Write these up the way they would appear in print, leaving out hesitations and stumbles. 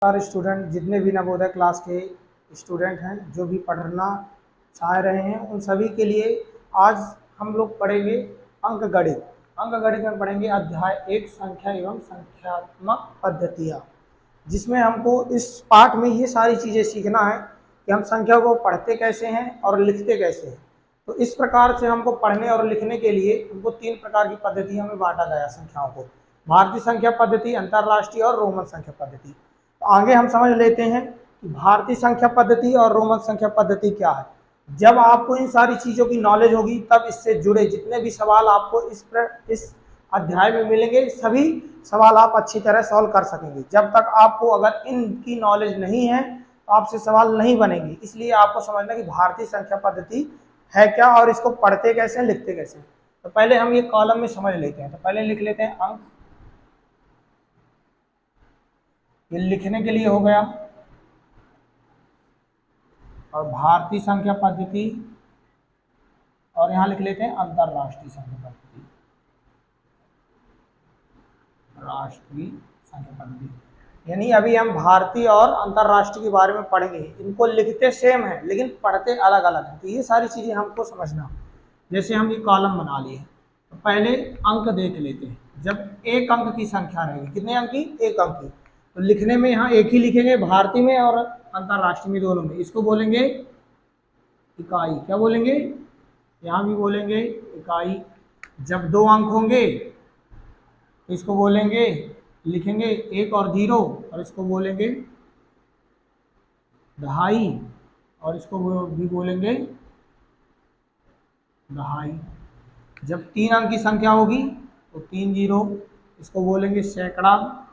सारे स्टूडेंट जितने भी नवोदय क्लास के स्टूडेंट हैं जो भी पढ़ना चाह रहे हैं उन सभी के लिए आज हम लोग पढ़ेंगे अंकगणित। अंकगणित में पढ़ेंगे अध्याय 1 संख्या एवं संख्यात्मक पद्धतियाँ, जिसमें हमको इस पाठ में ये सारी चीज़ें सीखना है कि हम संख्या को पढ़ते कैसे हैं और लिखते कैसे हैं। तो इस प्रकार से हमको पढ़ने और लिखने के लिए हमको 3 प्रकार की पद्धतियों में बांटा गया संख्याओं को, भारतीय संख्या पद्धति, अंतर्राष्ट्रीय और रोमन संख्या पद्धति। तो आगे हम समझ लेते हैं कि भारतीय संख्या पद्धति और रोमन संख्या पद्धति क्या है। जब आपको इन सारी चीज़ों की नॉलेज होगी तब इससे जुड़े जितने भी सवाल आपको इस अध्याय में मिलेंगे सभी सवाल आप अच्छी तरह सॉल्व कर सकेंगे। जब तक आपको अगर इनकी नॉलेज नहीं है तो आपसे सवाल नहीं बनेंगे। इसलिए आपको समझना कि भारतीय संख्या पद्धति है क्या और इसको पढ़ते कैसे लिखते कैसे। तो पहले हम ये कॉलम में समझ लेते हैं। तो पहले लिख लेते हैं अंक, ये लिखने के लिए हो गया, और भारतीय संख्या पद्धति, और यहां लिख लेते हैं अंतरराष्ट्रीय संख्या पद्धति, राष्ट्रीय संख्या पद्धति। यानी अभी हम भारतीय और अंतरराष्ट्रीय के बारे में पढ़ेंगे। इनको लिखते सेम है लेकिन पढ़ते अलग अलग हैं। तो ये सारी चीजें हमको समझना। जैसे हम ये कॉलम बना लिए, तो पहले अंक देख लेते हैं। जब एक अंक की संख्या रहेगी, कितने अंक की? एक अंक की, तो लिखने में यहाँ एक ही लिखेंगे, भारतीय में और अंतरराष्ट्रीय में दोनों में। इसको बोलेंगे इकाई। क्या बोलेंगे? यहाँ भी बोलेंगे इकाई। जब 2 अंक होंगे तो इसको बोलेंगे, लिखेंगे 1 और 0, और इसको बोलेंगे दहाई, और इसको भी बोलेंगे दहाई। जब 3 अंक की संख्या होगी तो 3 0, इसको बोलेंगे सैकड़ा,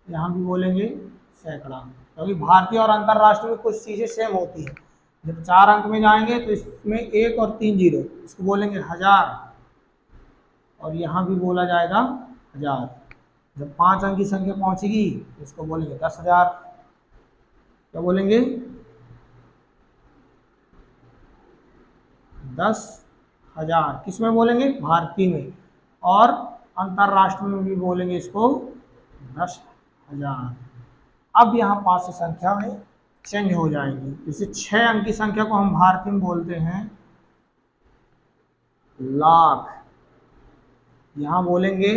यहाँ भी बोलेंगे सैकड़ा। क्योंकि भारतीय और अंतरराष्ट्रीय में कुछ चीज़ें सेम होती हैं। जब 4 अंक में जाएंगे तो इसमें 1 और 3 0, इसको बोलेंगे हजार, और यहाँ भी बोला जाएगा हजार। जब 5 अंक की संख्या पहुँचेगी तो इसको बोलेंगे 10,000। क्या बोलेंगे? 10,000। किस में बोलेंगे? भारतीय में। और अंतरराष्ट्रीय में भी बोलेंगे इसको 10,000। अब यहाँ पास से संख्याएं चेंज हो जाएंगी। जैसे 6 अंक की संख्या को हम भारतीय में बोलते हैं लाख, यहाँ बोलेंगे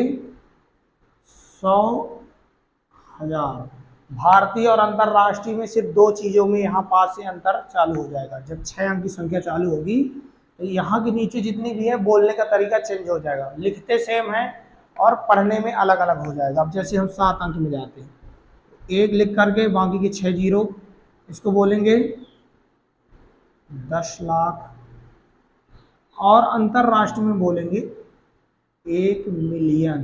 100,000। भारतीय और अंतरराष्ट्रीय में सिर्फ 2 चीज़ों में यहाँ पास से अंतर चालू हो जाएगा। जब 6 अंक की संख्या चालू होगी तो यहाँ के नीचे जितनी भी है बोलने का तरीका चेंज हो जाएगा। लिखते सेम है और पढ़ने में अलग अलग हो जाएगा। अब जैसे हम 7 अंक में जाते हैं, 1 लिख करके बाकी के 6 0, इसको बोलेंगे 10 लाख। और अंतरराष्ट्रीय में बोलेंगे 1 मिलियन।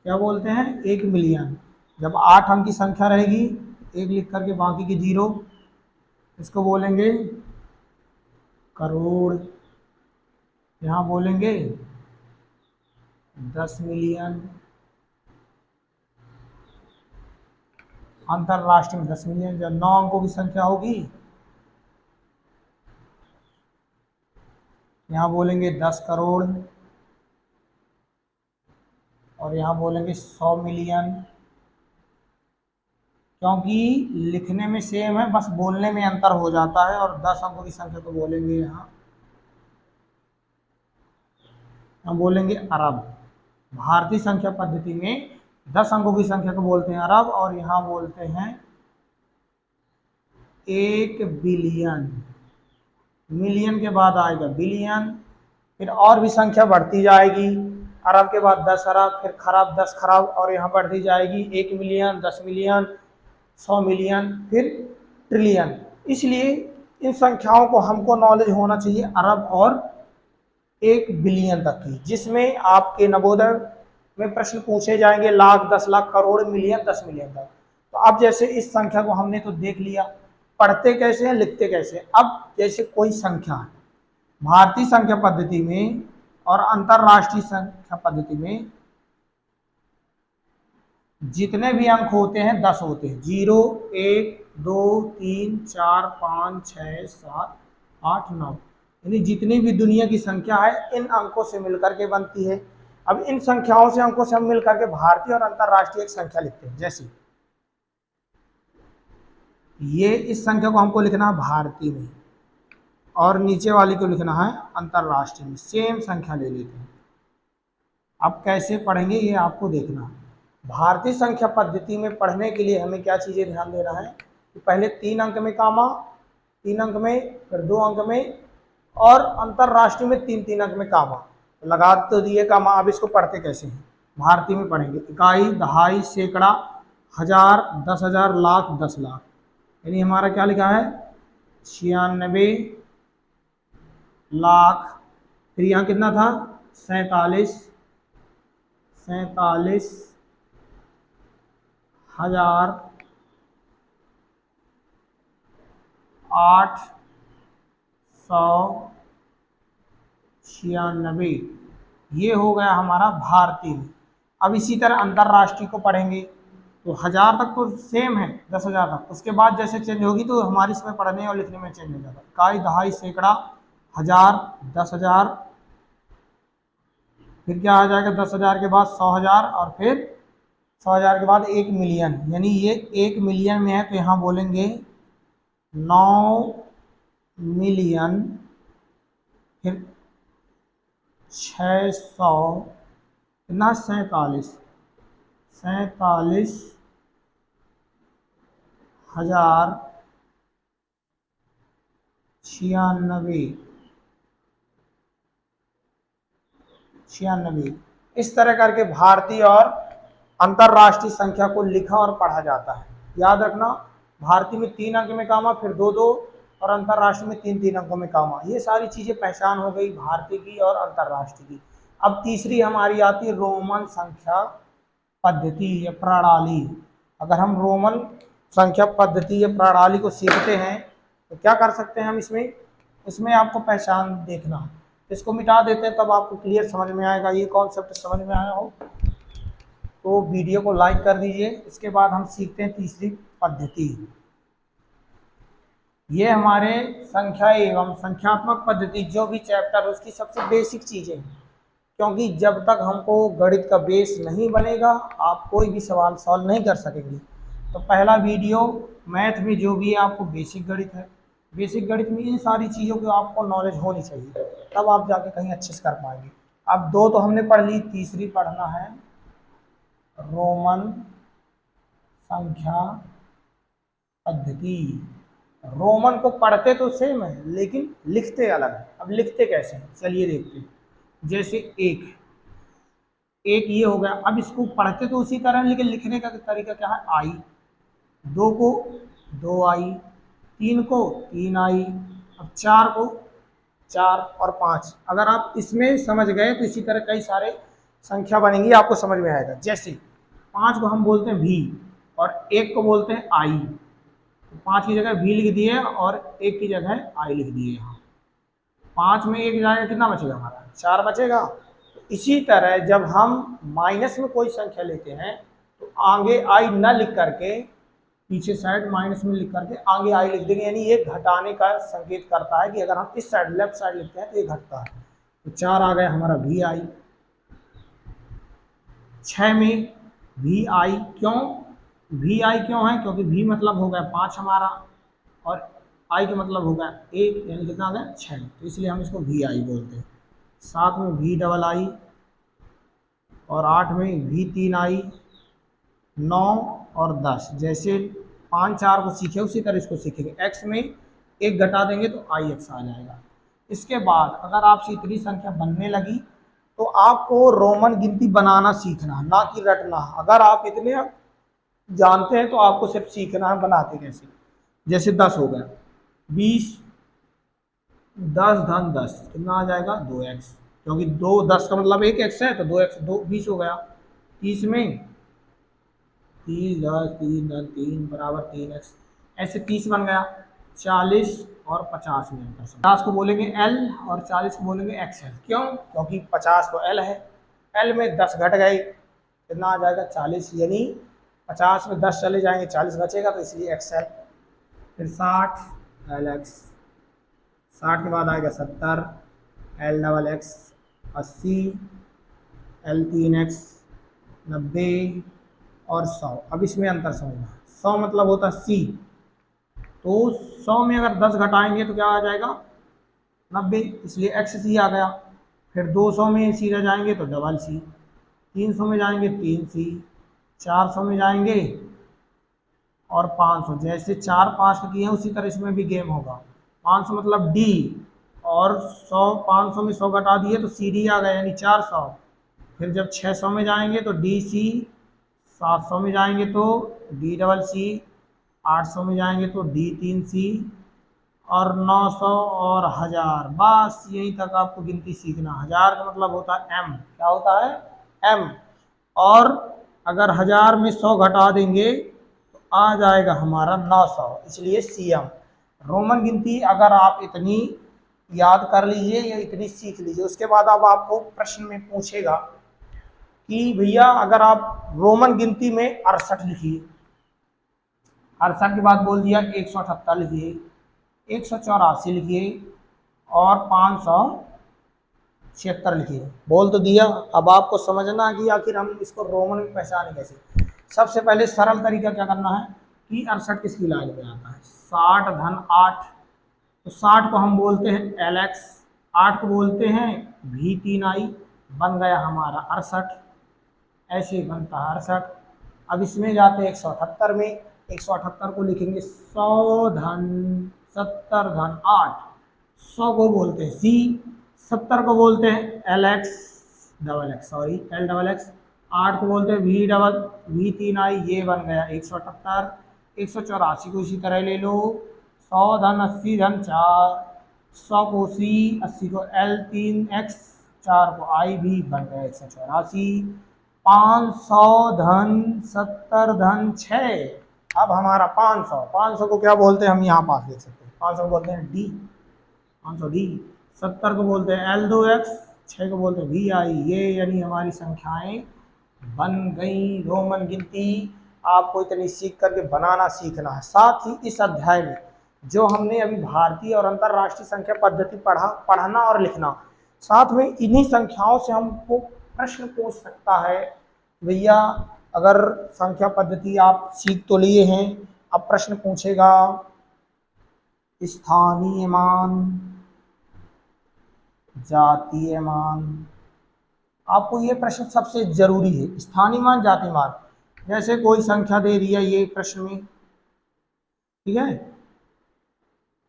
क्या बोलते हैं? 1 मिलियन। जब 8 अंक की संख्या रहेगी, 1 लिख करके बाकी के 0, इसको बोलेंगे करोड़। यहाँ बोलेंगे 10 मिलियन। अंतरराष्ट्रीय में 10 मिलियन। जब 9 अंकों की संख्या होगी, यहाँ बोलेंगे 10 करोड़, और यहाँ बोलेंगे 100 मिलियन। क्योंकि लिखने में सेम है, बस बोलने में अंतर हो जाता है। और 10 अंकों की संख्या को बोलेंगे यहाँ हम बोलेंगे अरब। भारतीय संख्या पद्धति में 10 अंकों की संख्या को बोलते हैं अरब, और यहाँ बोलते हैं 1 बिलियन। मिलियन के बाद आएगा बिलियन, फिर और भी संख्या बढ़ती जाएगी। अरब के बाद 10 अरब, फिर खरब, 10 खरब, और यहाँ बढ़ती जाएगी 1 मिलियन, 10 मिलियन, 100 मिलियन, फिर ट्रिलियन। इसलिए इन संख्याओं को हमको नॉलेज होना चाहिए अरब और 1 बिलियन तक की, जिसमें आपके नवोदय में प्रश्न पूछे जाएंगे लाख, 10 लाख, करोड़, मिलियन, 10 मिलियन तक। तो अब जैसे इस संख्या को हमने तो देख लिया, पढ़ते कैसे हैं, लिखते कैसे। अब जैसे कोई संख्या है भारतीय संख्या पद्धति में और अंतरराष्ट्रीय संख्या पद्धति में जितने भी अंक होते हैं 10 होते हैं। 0, 1, 2, 3, 4, 5, 6, 7, 8, 9, यानी जितनी भी दुनिया की संख्या है इन अंकों से मिलकर के बनती है। अब इन संख्याओं से अंकों से हम मिल करके भारतीय और अंतरराष्ट्रीय एक संख्या लिखते हैं। जैसे ये इस संख्या को हमको लिखना है भारतीय में और नीचे वाली को लिखना है अंतरराष्ट्रीय में, सेम संख्या ले लेते हैं। अब कैसे पढ़ेंगे ये आपको देखना है। भारतीय संख्या पद्धति में पढ़ने के लिए हमें क्या चीज़ें ध्यान देना है कि पहले 3 अंक में कामा, 3 अंक में, फिर 2 अंक में, और अंतरराष्ट्रीय में 3-3 अंक में कामा। लगा तो दिए कामा। अब इसको पढ़ते कैसे हैं, भारतीय में पढ़ेंगे। इकाई, दहाई, सैकड़ा, हजार, 10,000, लाख, 10 लाख। यानी हमारा क्या लिखा है 96 लाख। फिर यहाँ कितना था 47 हजार 896। ये हो गया हमारा भारतीय में। अब इसी तरह अंतरराष्ट्रीय को पढ़ेंगे तो 1000 तक तो सेम है, 10,000 तक। उसके बाद जैसे चेंज होगी तो हमारी इसमें पढ़ने और लिखने में चेंज हो जाता है। इकाई, दहाई, सैकड़ा, हजार, 10,000, फिर क्या आ जाएगा 10,000 के बाद 100,000, और फिर 100,000 के बाद 1 मिलियन। यानी ये 1 मिलियन में है तो यहाँ बोलेंगे 9 मिलियन, फिर 600, कितना 47,096। इस तरह करके भारतीय और अंतरराष्ट्रीय संख्या को लिखा और पढ़ा जाता है। याद रखना, भारतीय में 3 अंक में कामा, फिर 2-2, और अंतरराष्ट्रीय में 3-3 अंकों में कामा। ये सारी चीज़ें पहचान हो गई भारतीय की और अंतरराष्ट्रीय की। अब तीसरी हमारी आती है रोमन संख्या पद्धति या प्रणाली। अगर हम रोमन संख्या पद्धति या प्रणाली को सीखते हैं तो क्या कर सकते हैं हम इसमें आपको पहचान देखना। इसको मिटा देते हैं तब आपको क्लियर समझ में आएगा। ये कॉन्सेप्ट समझ में आया हो तो वीडियो को लाइक कर दीजिए। इसके बाद हम सीखते हैं तीसरी पद्धति। ये हमारे संख्या एवं संख्यात्मक पद्धति जो भी चैप्टर है उसकी सबसे बेसिक चीज़ें हैं, क्योंकि जब तक हमको गणित का बेस नहीं बनेगा आप कोई भी सवाल सॉल्व नहीं कर सकेंगे। तो पहला वीडियो मैथ में जो भी है आपको बेसिक गणित है, बेसिक गणित में इन सारी चीज़ों की आपको नॉलेज होनी चाहिए, तब आप जाके कहीं अच्छे से कर पाएंगे। अब 2 तो हमने पढ़ ली, तीसरी पढ़ना है रोमन संख्या पद्धति। रोमन को पढ़ते तो सेम है लेकिन लिखते अलग है। अब लिखते कैसे हैं चलिए देखते हैं। जैसे एक ये हो गया। अब इसको पढ़ते तो उसी तरह लेकिन लिखने का तरीका क्या है, आई। 2 को 2 आई, 3 को 3 आई, अब 4 को 4 और 5। अगर आप इसमें समझ गए तो इसी तरह कई सारे संख्या बनेंगी, आपको समझ में आएगा। जैसे 5 को हम बोलते हैं भी और 1 को बोलते हैं आई, तो 5 की जगह भी लिख दिए और 1 की जगह आई लिख दिए। यहाँ 5 में 1 जाएगा, कितना बचेगा हमारा 4 बचेगा। तो इसी तरह जब हम माइनस में कोई संख्या लेते हैं तो आगे आई न लिख करके पीछे साइड माइनस में लिख करके आगे आई लिख देंगे, यानी ये घटाने का संकेत करता है कि अगर हम इस साइड लेफ्ट साइड लिखते हैं तो ये घटता है। तो 4 आ गया हमारा भी आई। 6 में भी आई, क्यों भी आई क्यों है, क्योंकि भी मतलब हो गया 5 हमारा और आई का मतलब होगा 1, यानी कितना आ गया 6, तो इसलिए हम इसको भी आई बोलते हैं। 7 में भी डबल आई और 8 में भी 3 आई, 9 और 10। जैसे 5 4 को सीखे उसी तरह इसको सीखेंगे। x में 1 घटा देंगे तो आई एक्स आ जाएगा। इसके बाद अगर आपसे इतनी संख्या बनने लगी तो आपको रोमन गिनती बनाना सीखना, ना कि रटना। अगर आप इतने जानते हैं तो आपको सिर्फ सीखना है बनाते कैसे। जैसे 10 हो गया, 20 10 धन 10 कितना आ जाएगा 2x, क्योंकि 2 10 का मतलब 1x है तो 2x 2 20 हो गया। 30 में 30 10 3 धन 3 बराबर 3x, ऐसे 30 बन गया। 40 और 50 में अंतर। 50 को बोलेंगे L और 40 को बोलेंगे XL। क्यों, क्योंकि 50 तो L है, L में 10 घट गए कितना आ जाएगा 40, यानी 50 में 10 चले जाएंगे 40 बचेगा, तो इसलिए XL। फिर 60 LX, 60 के बाद आएगा 70 L डबल X, 80 L3x 90 और 100। अब इसमें अंतर समझना, 100 मतलब होता है C, तो 100 में अगर 10 घटाएंगे तो क्या आ जाएगा 90, इसलिए XC आ गया। फिर 200 में C रह जाएंगे तो डबल C, 300 में जाएंगे 3C, 400 में जाएंगे और 500। जैसे 4 5 किए हैं उसी तरह इसमें भी गेम होगा। 500 मतलब D, और 100 500 में 100 घटा दिए तो CD आ गया यानी 400। फिर जब 600 में जाएंगे तो DC, 700 में जाएंगे तो D+C, 800 में जाएंगे तो D3C, और 900 और 1000। बस यहीं तक आपको गिनती सीखना। 1000 का मतलब होता है M, क्या होता है M। और अगर 1000 में 100 घटा देंगे तो आ जाएगा हमारा 900, इसलिए CM। रोमन गिनती अगर आप इतनी याद कर लीजिए या इतनी सीख लीजिए, उसके बाद अब आपको प्रश्न में पूछेगा कि भैया अगर आप रोमन गिनती में 68 लिखिए, 68 के बाद बोल दिया 178 लिखिए, 184 लिखिए और 576 लिखिए, बोल तो दिया। अब आपको समझना कि आखिर हम इसको रोमन में पहचाने कैसे। सबसे पहले सरल तरीका क्या करना है कि 68 किसकी लाइन में आता है, 60 धन 8, तो 60 को हम बोलते हैं LX, 8 को बोलते हैं V3I, बन गया हमारा 68, ऐसे बनता है 68। अब इसमें जाते हैं 178 में, 178 को लिखेंगे 100 धन 70 धन 8, 100 को बोलते हैं C, 70 को बोलते हैं LX L XX, 8 को बोलते हैं V3I, ये बन गया 178। 184 को इसी तरह ले लो, 100 धन 80 धन 4, 100 को C, 80 को L3X, 4 को I भी, बन गया 184। 500 धन 70 धन 6। अब हमारा 500 को क्या बोलते हैं, हम यहाँ पास देख सकते हैं, 500 को बोलते हैं D, 500 D। 70 को बोलते हैं L2X, 6 को बोलते हैं VI। ये यानी हमारी संख्याएं बन गई। रोमन गिनती आपको इतनी सीख करके बनाना सीखना है। साथ ही इस अध्याय में जो हमने अभी भारतीय और अंतर्राष्ट्रीय संख्या पद्धति पढ़ना और लिखना, साथ में इन्हीं संख्याओं से हमको प्रश्न पूछ सकता है। भैया अगर संख्या पद्धति आप सीख तो लिए हैं, अब प्रश्न पूछेगा स्थानीय मान, जातीय मान। आपको ये प्रश्न सबसे जरूरी है, स्थानीय मान जातीय मान। जैसे कोई संख्या दे दिया ये प्रश्न में, ठीक है,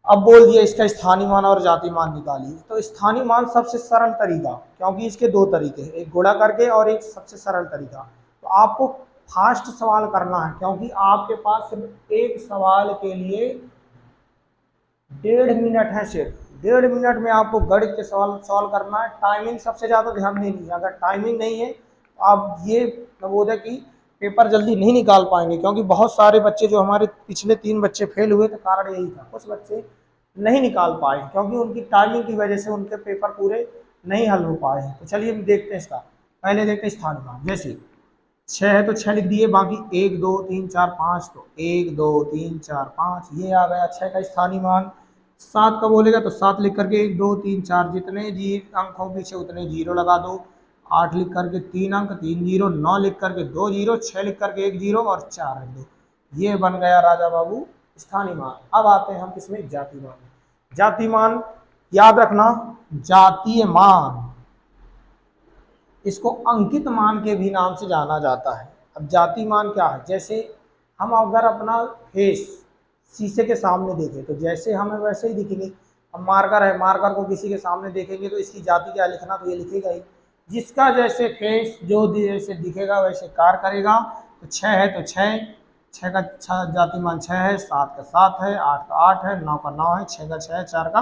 अब बोल दिया इसका स्थानीय मान और जातीय मान निकालिए, तो स्थानीय मान सबसे सरल तरीका, क्योंकि इसके दो तरीके हैं, एक गुणा करके और एक सबसे सरल तरीका। तो आपको फास्ट सवाल करना है, क्योंकि आपके पास सिर्फ एक सवाल के लिए 1.5 मिनट है, सिर्फ 1.5 मिनट में आपको गणित के सवाल सॉल्व करना है। टाइमिंग सबसे ज़्यादा ध्यान देनी है, अगर टाइमिंग नहीं है तो आप ये नवोदय की पेपर जल्दी नहीं निकाल पाएंगे, क्योंकि बहुत सारे बच्चे जो हमारे पिछले 3 बच्चे फेल हुए तो कारण यही था, कुछ बच्चे नहीं निकाल पाए क्योंकि उनकी टाइमिंग की वजह से उनके पेपर पूरे नहीं हल हो पाए हैं। तो चलिए हम देखते हैं इसका, पहले देखते हैं स्थानीय मान। जैसे 6 है तो 6 लिख दिए, बाकी 1 2 3 4 5, तो 1 2 3 4 5 ये आ गया 6 का स्थानीय मान। 7 का बोलेगा तो 7 लिख करके 1 2 3 4 जितने जी अंक हो पीछे उतने जीरो लगा दो। 8 लिख करके 3 अंक 3 जीरो, 9 लिख करके 2 जीरो, 6 लिख करके 1 जीरो और 4 रख दो। ये बन गया राजा बाबू स्थानीय मान। अब आते हैं हम किसमें, जातीय मान। जातीय मान याद रखना, जातीय मान इसको अंकित मान के भी नाम से जाना जाता है। अब जातीय मान क्या है, जैसे हम अगर अपना फेस शीशे के सामने देखें तो जैसे हमें वैसे ही दिखेंगे। अब मार्कर है, मार्कर को किसी के सामने देखेंगे तो इसकी जाति क्या लिखना, तो ये लिखेगा ही, जिसका जैसे फेस जो जैसे दिखेगा वैसे कार्य करेगा। तो 6 है तो 6 का जातीय मान 6 है, 7 का 7 है, 8 का 8 है, 9 का 9 है, 6 का 6 है, 4 का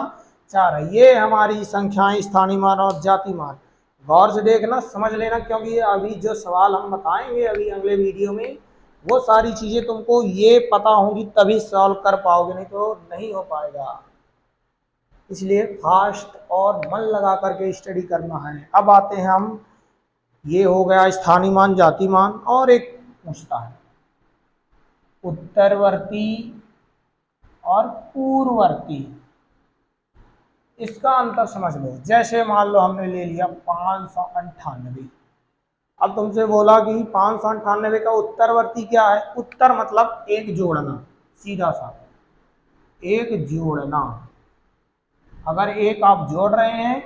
4 है। ये हमारी संख्याएं स्थानीय मान और जातीय मान। गौर से देखना, समझ लेना, क्योंकि अभी जो सवाल हम बताएंगे अभी अगले वीडियो में वो सारी चीज़ें तुमको ये पता होंगी तभी सॉल्व कर पाओगे, नहीं तो नहीं हो पाएगा। इसलिए फास्ट और मन लगा करके स्टडी करना है। अब आते हैं हम, ये हो गया स्थानीय मान जातीय मान, और एक पूछता है उत्तरवर्ती और पूर्ववर्ती, इसका अंतर समझ लो। जैसे मान लो हमने ले लिया 598, अब तुमसे बोला कि 598 का उत्तरवर्ती क्या है, उत्तर मतलब एक जोड़ना, सीधा सा एक जोड़ना। अगर एक आप जोड़ रहे हैं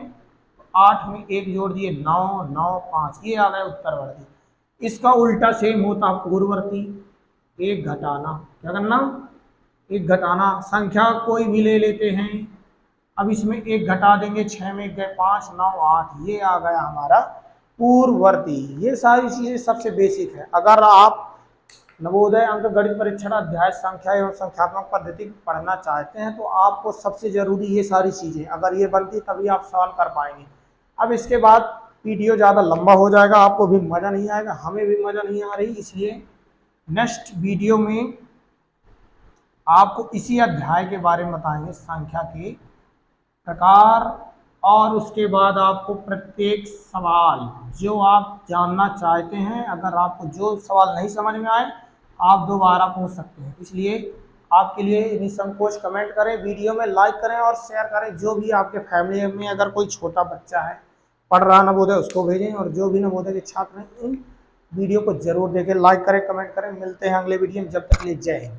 तो 8 में एक जोड़ दिए 9, 9 5, ये आ गया उत्तरवर्ती। इसका उल्टा सेम होता पूर्ववर्ती, एक घटाना। क्या करना, एक घटाना। संख्या कोई भी ले लेते हैं, अब इसमें एक घटा देंगे, 6 में गए 5, 9 8, ये आ गया हमारा पूर्ववर्ती। ये सारी चीजें सबसे बेसिक है। अगर आप नवोदय अंक गणित परीक्षण अध्याय संख्या एवं संख्यात्मक पद्धति पढ़ना चाहते हैं तो आपको सबसे जरूरी ये सारी चीजें, अगर ये बनती तभी आप सॉल्व कर पाएंगे। अब इसके बाद वीडियो ज़्यादा लंबा हो जाएगा, आपको भी मज़ा नहीं आएगा, हमें भी मज़ा नहीं आ रही, इसलिए नेक्स्ट वीडियो में आपको इसी अध्याय के बारे में बताएंगे, संख्या के प्रकार, और उसके बाद आपको प्रत्येक सवाल जो आप जानना चाहते हैं, अगर आपको जो सवाल नहीं समझ में आए आप दोबारा पूछ सकते हैं। इसलिए आपके लिए निसंकोच कमेंट करें, वीडियो में लाइक करें और शेयर करें। जो भी आपके फैमिली में अगर कोई छोटा बच्चा है पढ़ रहा नवोदय उसको भेजें, और जो भी नवोदय के छात्र हैं उन वीडियो को जरूर देखें, लाइक करें, कमेंट करें। मिलते हैं अगले वीडियो में, जब तक के लिए जय हिंद।